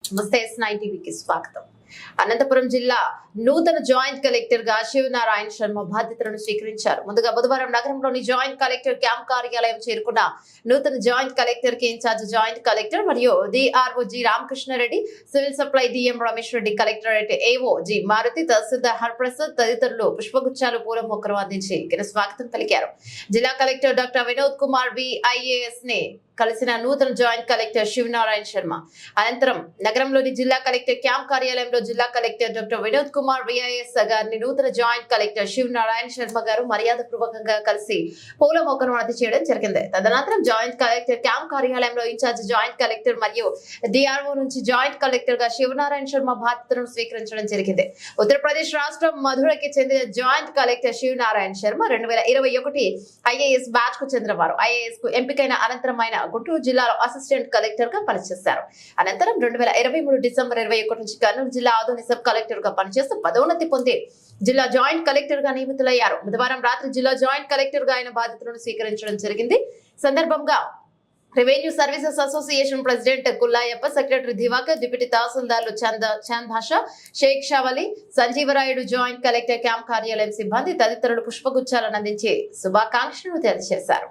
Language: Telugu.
నమస్తే S9 టీవీకి స్వాగతం. అనంతపురం జిల్లా నూతన జాయింట్ కలెక్టర్ గా శివనారాయణ శర్మ బాధ్యతలను స్వీకరించారు. ముందుగా బుధవారం నగరంలోని జాయింట్ కలెక్టర్ క్యాంప్ కార్యాలయం చేరుకున్న నూతన జాయింట్ కలెక్టర్ కి ఇన్ఛార్జ్ జాయింట్ కలెక్టర్ మరియు DRO G Ramakrishna Reddy, civil supply DM Ramesh Reddy, collectorate AO G Maruti, tahsildar Harprasad తదితరులు పుష్పగుచ్చాలు, పూల మొక్కలు అందించి ఘన స్వాగతం పలికారు. జిల్లా collector doctor Vinod Kumar V IAS ని కలిసిన నూతన జాయింట్ కలెక్టర్ శివనారాయణ శర్మ అనంతరం నగరంలోని జిల్లా కలెక్టర్ క్యాంప్ కార్యాలయంలో జిల్లా collector doctor Vinod Kumar VIS గారిని నూతన జాయింట్ కలెక్టర్ శివనారాయణ శర్మ గారు మర్యాద పూర్వకంగా కలిసి పూల మొక్కను అందజేయడం జరిగింది. తదనంతరం జాయింట్ కలెక్టర్ క్యాంప్ కార్యాలయంలో ఇన్ఛార్జ్ జాయింట్ కలెక్టర్ మరియు డిఆర్ఓ నుంచి జాయింట్ కలెక్టర్ గా శివనారాయణ శర్మ బాధ్యతలను స్వీకరించడం జరిగింది. ఉత్తరప్రదేశ్ రాష్ట్రం మధురకి చెందిన joint collector Sivanarayana Sharma 2021 IAS batch కు చెందినవారు. ఐఏఎస్ కు ఎంపికైన అనంతరం ఆయన గుంటూరు జిల్లాలో అసిస్టెంట్ కలెక్టర్ గా పనిచేశారు. అనంతరం 2023 డిసెంబర్ 21 నుంచి కర్నూలు జిల్లా ఆదోని సబ్ కలెక్టర్ గా పనిచేస్తూ పదోన్నతి పొంది జిల్లా జాయింట్ కలెక్టర్ గా నియమితులయ్యారు. బుధవారం రాత్రి జిల్లా జాయింట్ కలెక్టర్ గా ఆయన బాధ్యతలను స్వీకరించడం జరిగింది. సందర్భంగా revenue services association president Kullayappa, secretary Divakar, deputy తహసీల్దార్లు Chand Bhasha, Sheikh Shavali, Sanjeevarayudu, joint collector camp కార్యాలయం సిబ్బంది తదితరులు పుష్పగుచ్చాలను అందించి శుభాకాంక్షలు తెలియజేశారు.